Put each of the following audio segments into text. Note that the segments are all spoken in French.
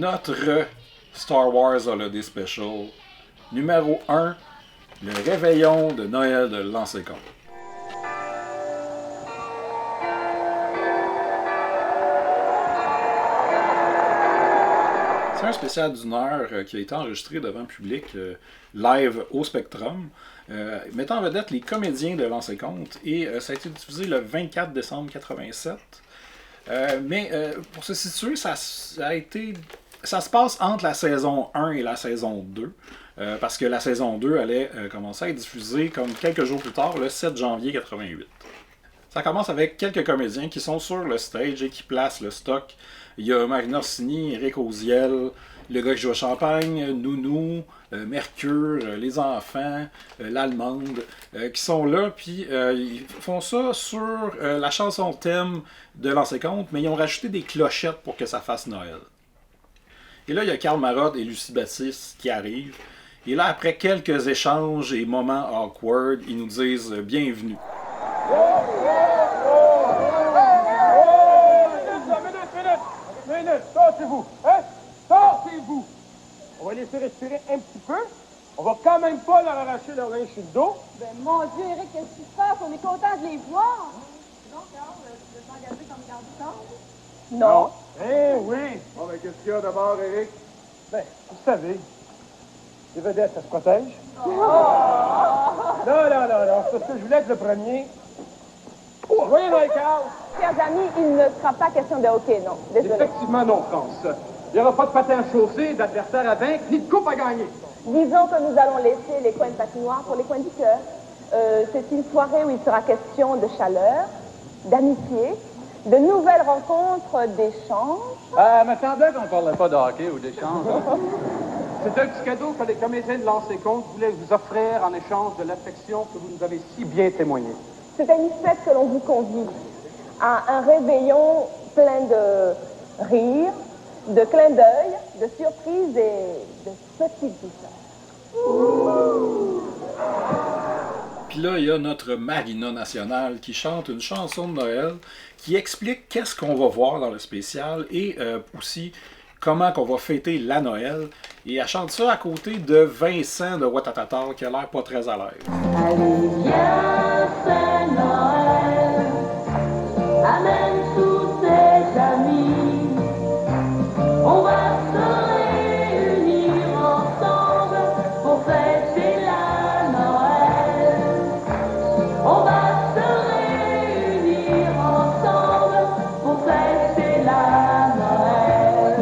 notre Star Wars Holiday Special, numéro 1, le réveillon de Noël de Lancé-Compte. C'est un spécial d'une heure qui a été enregistré devant le public live au Spectrum, mettant en vedette les comédiens de Lancé-Compte, et ça a été diffusé le 24 décembre 1987. Mais pour se situer, ça se passe entre la saison 1 et la saison 2, parce que la saison 2 allait commencer à être diffusée comme quelques jours plus tard, le 7 janvier 1988. Ça commence avec quelques comédiens qui sont sur le stage et qui placent le stock. Il y a Marina Orsini, Éric Oziel, le gars qui joue à Champagne, Nounou, Mercure, les enfants, l'Allemande, qui sont là, puis ils font ça sur la chanson thème de Lancé-Compte, mais ils ont rajouté des clochettes pour que ça fasse Noël. Et là, il y a Karl Marotte et Lucie Baptiste qui arrivent. Et là, après quelques échanges et moments awkward, ils nous disent « Bienvenue ». Minute, sortez-vous, hein? Sortez-vous! On va laisser respirer un petit peu. On va quand même pas leur arracher leur linge sur le dos. Ben, mon Dieu, Eric, qu'est-ce qui se passe? On est content de les voir. Donc, Carl, tu veux t'engager comme garde-du-corps? Non. Eh oui! Bon, mais qu'est-ce qu'il y a d'abord, Eric? Ben, vous savez, les vedettes, ça se protège. Oh. Non, c'est parce que je voulais être le premier. Oh, voyez là, Carl! Chers amis, il ne sera pas question de hockey, non. Désolé. Effectivement, non, France. Il n'y aura pas de patin à chausser, d'adversaire à vaincre, ni de coupe à gagner. Disons que nous allons laisser les coins de patinoire pour les coins du cœur. C'est une soirée où il sera question de chaleur, d'amitié, de nouvelles rencontres, d'échanges. M'attendais qu'on ne parlait pas de hockey ou d'échange. C'est un petit cadeau que les comédiens de Lancé-Compte voulaient vous offrir en échange de l'affection que vous nous avez si bien témoignée. C'est à une fête que l'on vous convie, à un réveillon plein de rires, de clins d'œil, de surprises et de petites douceurs. Puis là, il y a notre Marina nationale qui chante une chanson de Noël qui explique qu'est-ce qu'on va voir dans le spécial et aussi comment qu'on va fêter la Noël. Et elle chante ça à côté de Vincent de Ouattatata qui a l'air pas très à l'aise. Allez, viens, c'est Noël, amène tous tes amis, on va se réunir ensemble pour fêter la Noël. On va se réunir ensemble pour fêter la Noël.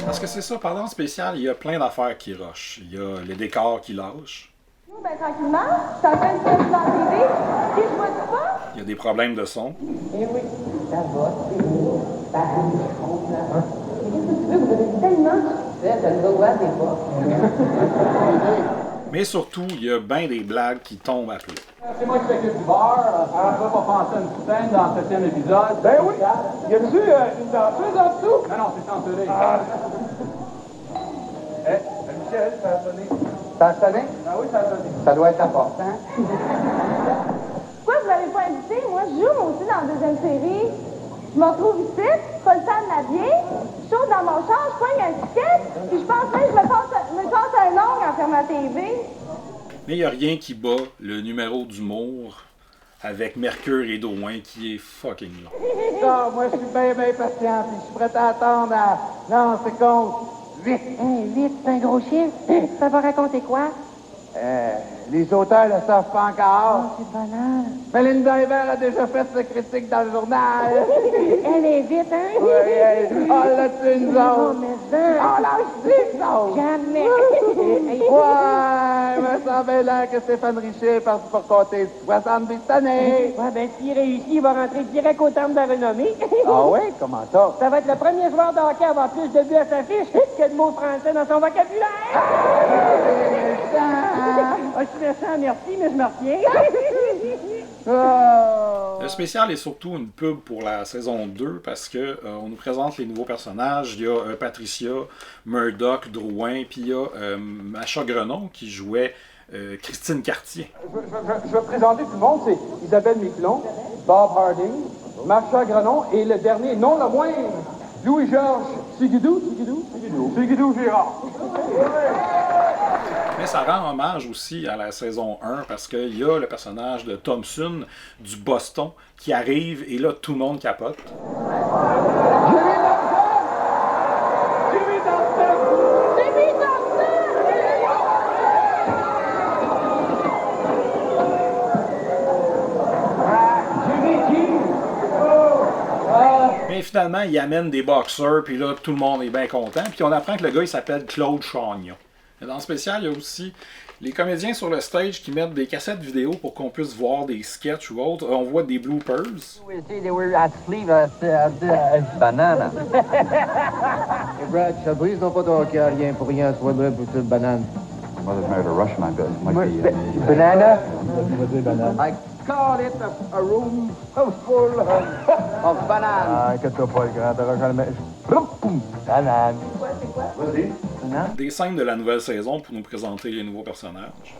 Parce que c'est ça, pendant le spécial, il y a plein d'affaires qui rushent. Il y a les décors qui lâchent. Ben, tranquillement, je suis en train de faire ça en TV. Si je vois pas. Il y a des problèmes de son. Eh oui, ça va, c'est beau. Pareil, je comprends. Mais qu'est-ce que tu veux? Vous avez tellement de succès, t'as le droit des pas. Mais surtout, il y a bien des blagues qui tombent à plat. C'est moi qui s'occupe du bar. On ne va pas penser à une scène dans le 7e épisode. Ben oui! Y a-tu une danseuse en dessous? Non, c'est censuré. Michel, ça a sonné. Ça a sonné? Ah oui, ça a sonné. Ça doit être important. Pourquoi vous l'avez pas invité? Moi, je joue moi aussi dans la deuxième série. Je me retrouve ici, pas le temps de m'habiller, je saute dans mon char, je pogne un ticket, puis je pense même que je me passe un ongle en fermant la TV. Mais il n'y a rien qui bat le numéro d'humour avec Mercure et Drouin qui est fucking long. Ça, moi, je suis bien patient, puis je suis prêt à attendre à... Non, c'est con. 8. 8, c'est un gros chiffre. Ça va raconter quoi? Les auteurs ne le savent pas encore. C'est banal. Melinda Hébert a déjà fait sa critique dans le journal. Elle est vite, hein? Oui, oh, là-dessus, nous Oh, autres. mais ça. Oh, lâche-tu, nous autres. Jamais. Ouais, me semble là que Stéphane Richer est parti pour compter 70 années. Ouais, ben, s'il réussit, il va rentrer direct au terme de la renommée. Ah oui, comment ça? Ça va être le premier joueur de hockey à avoir plus de buts à sa fiche que de mots français dans son vocabulaire. Je suis méchant, merci, mais je me retiens. Le spécial est surtout une pub pour la saison 2 parce que on nous présente les nouveaux personnages. Il y a Patricia, Murdoch, Drouin, puis il y a Macha Grenon qui jouait Christine Cartier. Je vais présenter tout le monde. C'est Isabelle Miquelon, Bob Harding, Marsha Grenon et le dernier, non le moindre, Louis-Georges Sigidou Girard. Mais ça rend hommage aussi à la saison 1 parce qu'il y a le personnage de Thompson du Boston qui arrive et là tout le monde capote. Mais finalement, il amène des boxeurs, puis là, tout le monde est bien content. Puis on apprend que le gars, il s'appelle Claude Chagnon. Et dans le spécial, il y a aussi les comédiens sur le stage qui mettent des cassettes vidéo pour qu'on puisse voir des sketchs ou autres. On voit des bloopers. They were asleep at banana. Hey Brad, ça brise non pas ton cœur, rien pour rien, soit vrai pour cette banane. Mother's married a Russian, I bet. Might be, Banana? I call it a room full of bananes. Ah, inquiète-toi pas, le grand. T'auras jamais... Banane. Des scènes de la nouvelle saison pour nous présenter les nouveaux personnages.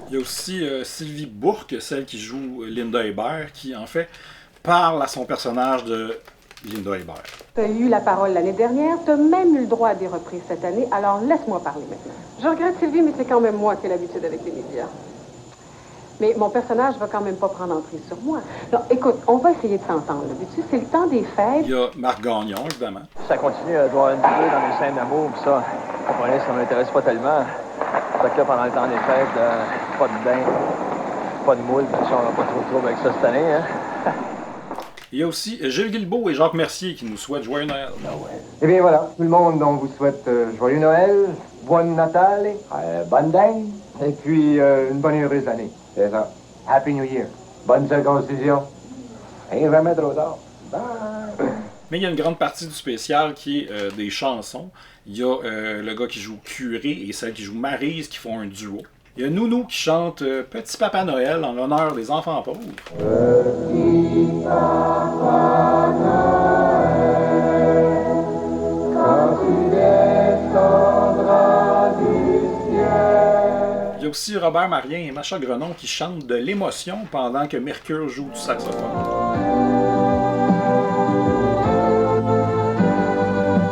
Il y a aussi Sylvie Bourque, celle qui joue Linda Hébert, qui en fait parle à son personnage de Linda Hébert. Tu as eu la parole l'année dernière, tu as même eu le droit à des reprises cette année, alors laisse-moi parler maintenant. Je regrette Sylvie, mais c'est quand même moi qui ai l'habitude avec les médias. Mais mon personnage va quand même pas prendre emprise sur moi. Non, écoute, on va essayer de s'entendre. Vois-tu, c'est le temps des fêtes. Il y a Marc Gagnon, évidemment. Ça continue à avoir un petit peu dans les scènes d'amour, pis ça, vous comprenez, ça m'intéresse pas tellement. Fait que là, pendant le temps des fêtes, pas de bain, pas de moule, pis ça, on va pas trop de trouble avec ça cette année, hein. Il y a aussi Gilles Guilbeault et Jacques Mercier qui nous souhaitent Joyeux Noël. Eh bien voilà, tout le monde, on vous souhaite joyeux Noël, Buon Natale, bonne dinde, et puis une bonne et heureuse année. C'est ça. Happy New Year. Bonne circoncision. Et jamais trop tard. Bye. Mais il y a une grande partie du spécial qui est des chansons. Il y a le gars qui joue Curé et celle qui joue Maryse qui font un duo. Il y a Nounou qui chante Petit Papa Noël en l'honneur des enfants pauvres. Petit Papa Noël, quand tu descendras du ciel. Il y a aussi Robert Marien et Macha Grenon qui chantent de l'émotion pendant que Mercure joue du saxophone.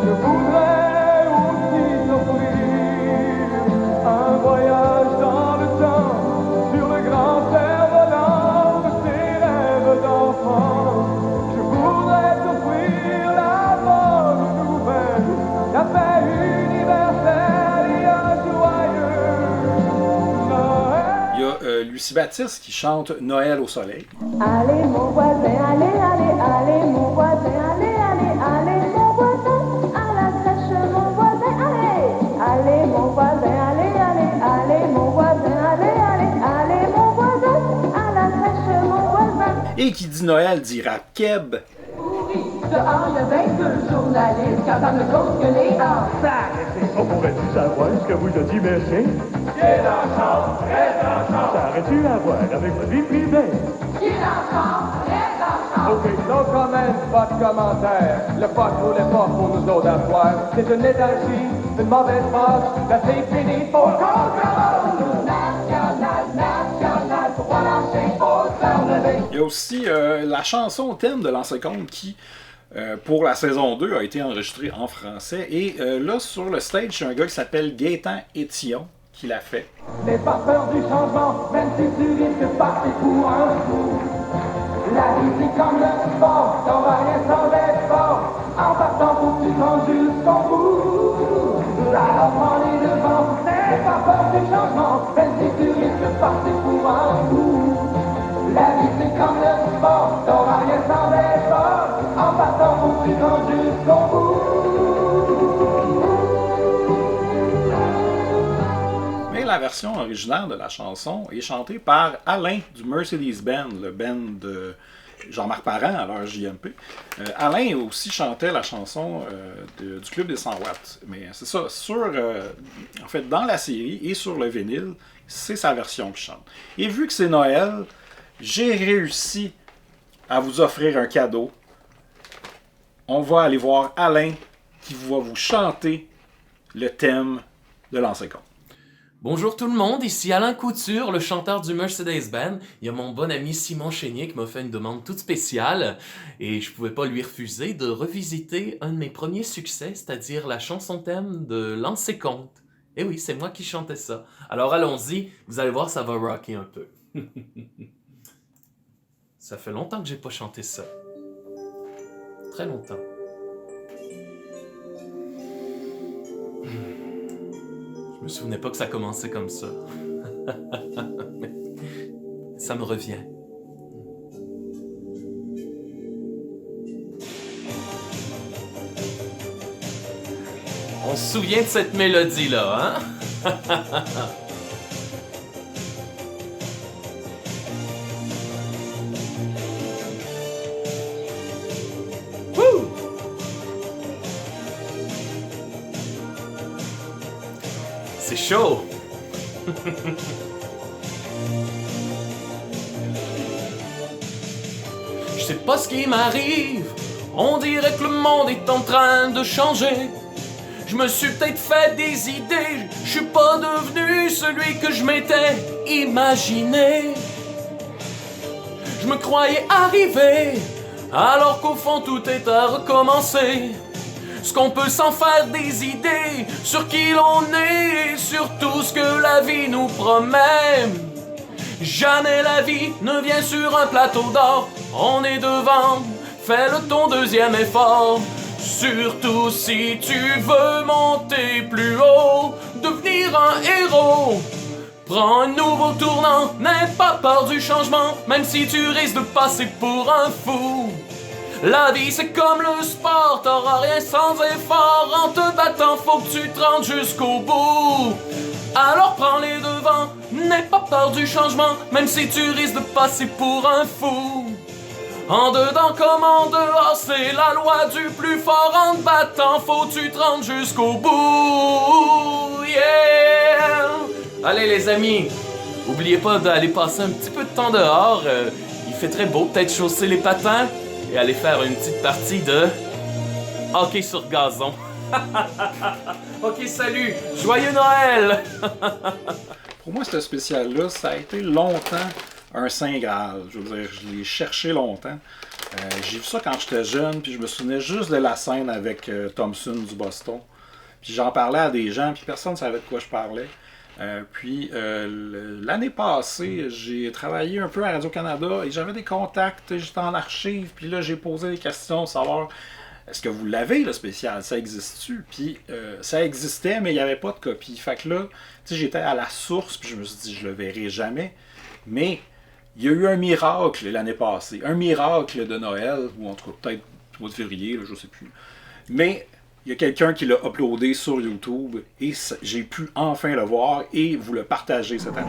Je voudrais aussi t'offrir un voyage dans le temps sur le grand cerf-volant de tes rêves d'enfant. Je voudrais t'offrir la bonne nouvelle, la paix universelle et un joyeux Noël. Il y a Lucie Baptiste qui chante Noël au soleil. Allez mon voisin, allez, allez, allez mon voisin, allez, allez, allez mon voisin, à la crèche mon voisin, allez, allez mon voisin, allez, allez, allez mon voisin, allez, allez, allez mon voisin, à la crèche mon voisin. Et qui dit Noël dit rap keb. Dehors le 22 journaliste, quand on ne compte que les enfants. On pourrait-tu savoir ce que vous a dit, monsieur? Reste en chambre, reste en chambre. Ça aurait-tu à voir avec votre vie privée? OK, no comment, pas de commentaire. Le pot vaut l'effort pour nous autres à voir. C'est une léthargie, une mauvaise passe. La c'est fini, faut qu'on commence. National, national, pour relâcher, faut se faire lever. Il y a aussi la chanson thème de Lancer Compte qui, pour la saison 2, a été enregistrée en français. Et là, sur le stage, il y a un gars qui s'appelle Gaétan Étillon qui l'a fait. N'aie pas peur du changement, même si tu risques de passer pour un fou. La vie c'est comme le sport, t'en vas rien sans effort. En partant faut que tu grandes jusqu'au bout. Alors prends les devants, n'aie pas peur du changement, même si tu risques de passer pour un fou. La vie c'est comme le sport, t'en vas rien sans effort. En partant faut que tu grandes jusqu'au bout. La version originale de la chanson est chantée par Alain du Mercedes Band, le band de Jean-Marc Parent à l'heure JMP. Alain aussi chantait la chanson du Club des 100 watts. Mais c'est ça, en fait, dans la série et sur le vinyle, c'est sa version qui chante. Et vu que c'est Noël, j'ai réussi à vous offrir un cadeau. On va aller voir Alain qui va vous chanter le thème de Lancer Compte. Bonjour tout le monde, ici Alain Couture, le chanteur du Mercedes Band. Il y a mon bon ami Simon Chénier qui m'a fait une demande toute spéciale et je pouvais pas lui refuser de revisiter un de mes premiers succès, c'est-à-dire la chanson thème de Lancer Compte. Et oui, c'est moi qui chantais ça. Alors allons-y, vous allez voir, ça va rocker un peu. Ça fait longtemps que j'ai pas chanté ça. Très longtemps. Je me souvenais pas que ça commençait comme ça. Mais ça me revient. On se souvient de cette mélodie-là, hein? Wouh! C'est chaud! Je sais pas ce qui m'arrive. On dirait que le monde est en train de changer. Je me suis peut-être fait des idées. Je suis pas devenu celui que je m'étais imaginé. Je me croyais arrivé, alors qu'au fond tout est à recommencer. Ce qu'on peut s'en faire des idées sur qui l'on est, sur tout ce que la vie nous promet. Jamais la vie ne vient sur un plateau d'or. On est devant, fais-le ton deuxième effort. Surtout si tu veux monter plus haut, devenir un héros. Prends un nouveau tournant, n'aie pas peur du changement, même si tu risques de passer pour un fou. La vie c'est comme le sport, t'auras rien sans effort. En te battant faut que tu te rendes jusqu'au bout. Alors prends les devants, n'aie pas peur du changement, même si tu risques de passer pour un fou. En dedans comme en dehors, c'est la loi du plus fort. En te battant faut que tu te rendes jusqu'au bout. Yeah! Allez les amis, oubliez pas d'aller passer un petit peu de temps dehors. Il fait très beau, peut-être chausser les patins et aller faire une petite partie de hockey sur gazon. Ok, salut! Joyeux Noël! Pour moi, ce spécial-là, ça a été longtemps un Saint Graal. Je veux dire, je l'ai cherché longtemps. J'ai vu ça quand j'étais jeune, puis je me souvenais juste de la scène avec Thompson du Boston. Puis j'en parlais à des gens, puis personne ne savait de quoi je parlais. L'année passée, j'ai travaillé un peu à Radio-Canada et j'avais des contacts, j'étais en archive, puis là j'ai posé des questions, savoir est-ce que vous l'avez le spécial, ça existe-tu? Puis ça existait, mais il n'y avait pas de copie. Fait que là, tu sais, j'étais à la source, puis je me suis dit je le verrai jamais. Mais il y a eu un miracle l'année passée, un miracle de Noël, ou en tout cas peut-être au mois de février, là, je sais plus. Mais il y a quelqu'un qui l'a uploadé sur YouTube et j'ai pu enfin le voir et vous le partager cette année.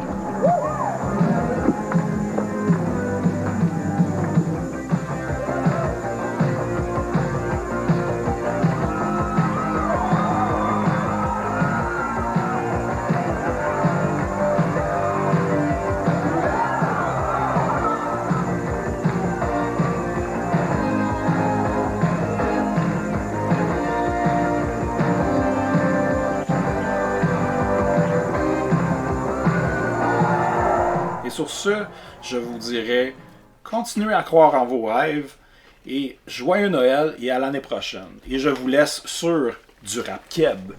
Sur ce, je vous dirais, continuez à croire en vos rêves et joyeux Noël et à l'année prochaine. Et je vous laisse sur du rap keb.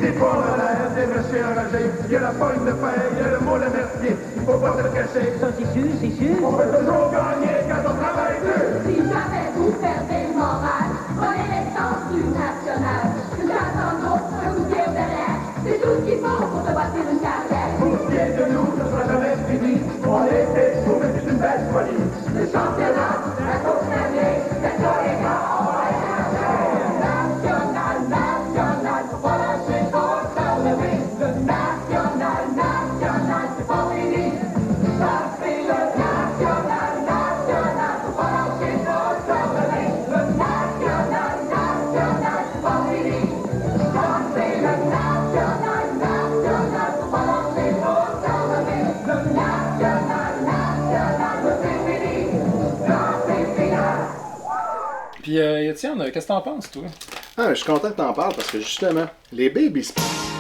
Des porcs à l'air, des messieurs enragés, il y a la pogne de fer, il y a le mot de mercier, il faut pas se le cacher. Ça, c'est sûr, c'est sûr. On peut toujours gagner quand on travaille dur. Si jamais vous perdez le moral, prenez l'essence du national. Jusqu'à temps d'autre, un coup de pied au derrière, c'est tout ce qu'il faut pour te bâtir une carrière. Pour ce qui est de nous, ce sera jamais fini. On est fait pour mais c'est une belle folie. Le championnat, la course navire, la chorégra, on va être national, national, faut pas lâcher, faut se relever. Le national, national, c'est pas fini. Ça c'est le national, national, faut pas lâcher, faut se relever. Le national, national, c'est pas fini. Ça c'est le national, national, faut pas lâcher, faut se relever. Le national, national, c'est fini. Ça c'est final. Puis Étienne, qu'est-ce que t'en penses, toi? Ah, je suis content que t'en parles parce que justement, les baby spray.